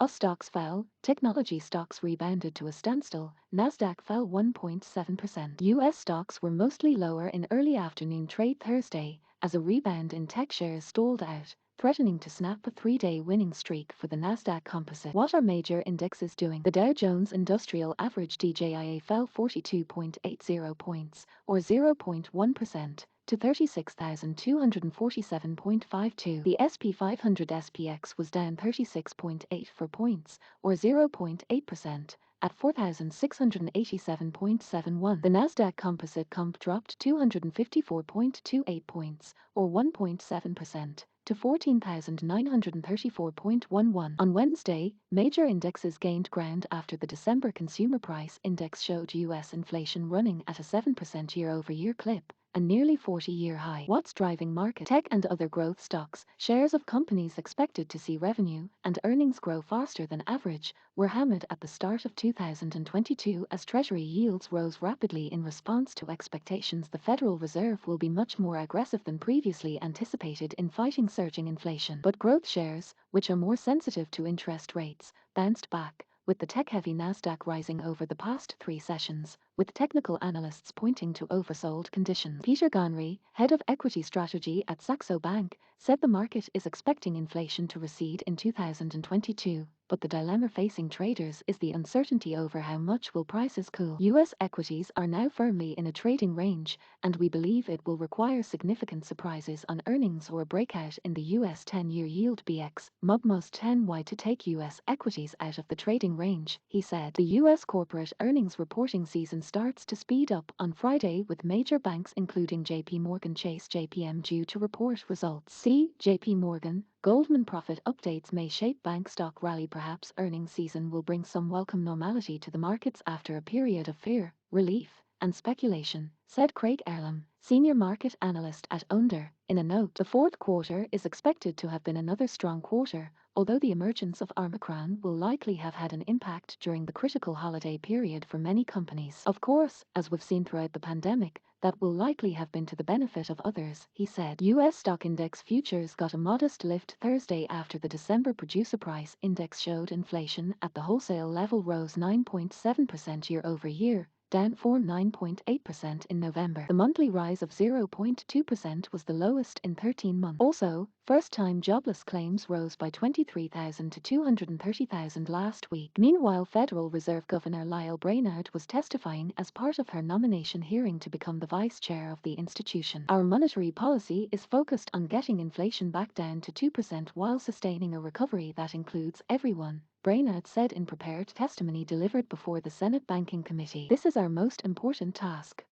US stocks fell, technology stocks rebounded to a standstill, Nasdaq fell 1.7%. US stocks were mostly lower in early afternoon trade Thursday, as a rebound in tech shares stalled out, threatening to snap a three-day winning streak for the Nasdaq Composite. What are major indexes doing? The Dow Jones Industrial Average DJIA fell 42.80 points, or 0.1%. to 36,247.52. The SP 500 SPX was down 36.84 points, or 0.8%, at 4,687.71. The Nasdaq Composite COMP dropped 254.28 points, or 1.7%. to 14,934.11. On Wednesday, major indexes gained ground after the December Consumer Price Index showed U.S. inflation running at a 7% year-over-year clip, a nearly 40-year high. What's driving market? Tech and other growth stocks, shares of companies expected to see revenue and earnings grow faster than average, were hammered at the start of 2022 as Treasury yields rose rapidly in response to expectations the Federal Reserve will be much more aggressive than previously anticipated in fighting surging inflation. But growth shares, which are more sensitive to interest rates, bounced back, with the tech-heavy Nasdaq rising over the past 3 sessions, with technical analysts pointing to oversold conditions. Peter Ganry, head of equity strategy at Saxo Bank, said the market is expecting inflation to recede in 2022, but the dilemma facing traders is the uncertainty over how much will prices cool. U.S. equities are now firmly in a trading range, and we believe it will require significant surprises on earnings or a breakout in the U.S. 10-year yield BX MUB must 10Y to take U.S. equities out of the trading range, he said. The U.S. corporate earnings reporting season starts to speed up on Friday, with major banks including JPMorgan Chase JPM due to report results. See JPMorgan. Goldman profit updates may shape bank stock rally. Perhaps earnings season will bring some welcome normality to the markets after a period of fear, relief, and speculation, said Craig Erlam, senior market analyst at Under. In a note, the fourth quarter is expected to have been another strong quarter, although the emergence of Omicron will likely have had an impact during the critical holiday period for many companies. Of course, as we've seen throughout the pandemic, that will likely have been to the benefit of others, he said. U.S. stock index futures got a modest lift Thursday after the December producer price index showed inflation at the wholesale level rose 9.7% year-over-year, down from 9.8% in November. The monthly rise of 0.2% was the lowest in 13 months. Also, first-time jobless claims rose by 23,000 to 230,000 last week. Meanwhile, Federal Reserve Governor Lael Brainard was testifying as part of her nomination hearing to become the vice chair of the institution. Our monetary policy is focused on getting inflation back down to 2% while sustaining a recovery that includes everyone, Brainard said in prepared testimony delivered before the Senate Banking Committee. This is our most important task.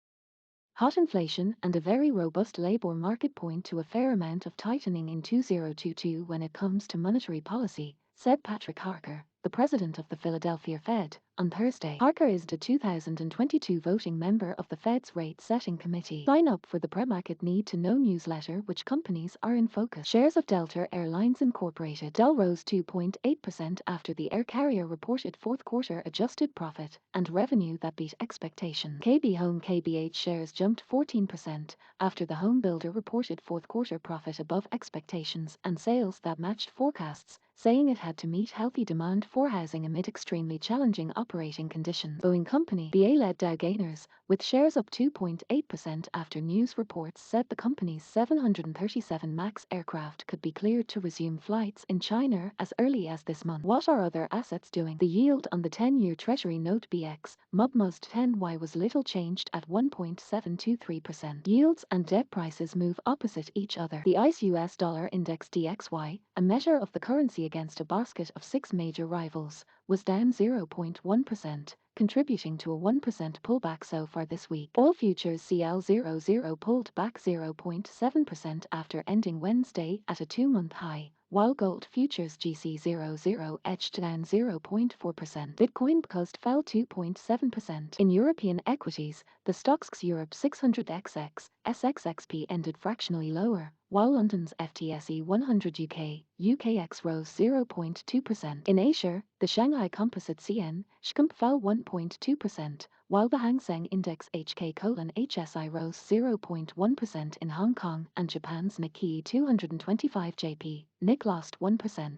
Hot inflation and a very robust labor market point to a fair amount of tightening in 2022 when it comes to monetary policy, said Patrick Harker, the president of the Philadelphia Fed, on Thursday. Harker is the 2022 voting member of the Fed's rate-setting committee. Sign up for the pre-market need-to-know newsletter. Which companies are in focus? Shares of Delta Airlines Incorporated. Dell rose 2.8% after the air carrier reported fourth-quarter adjusted profit and revenue that beat expectations. KB Home KBH shares jumped 14% after the home builder reported fourth-quarter profit above expectations and sales that matched forecasts, saying it had to meet healthy demand for housing amid extremely challenging operating conditions. Boeing Company BA led Dow gainers, with shares up 2.8% after news reports said the company's 737 MAX aircraft could be cleared to resume flights in China as early as this month. What are other assets doing? The yield on the 10-year Treasury note BX MUB must 10Y was little changed at 1.723%. Yields and debt prices move opposite each other. The ICE U.S. dollar Index DXY, a measure of the currency against a basket of 6 major rivals, was down 0.1%, contributing to a 1% pullback so far this week. Oil futures CL00 pulled back 0.7% after ending Wednesday at a 2-month high, while gold futures GC00 edged down 0.4%. Bitcoin cost fell 2.7%. In European equities, the Stoxx Europe 600XX SXXP ended fractionally lower, while London's FTSE 100 UKX rose 0.2%. In Asia, the Shanghai Composite SHCOMP fell 1.2%, while the Hang Seng Index HK:HSI rose 0.1% in Hong Kong, and Japan's Nikkei 225 JP lost 1%.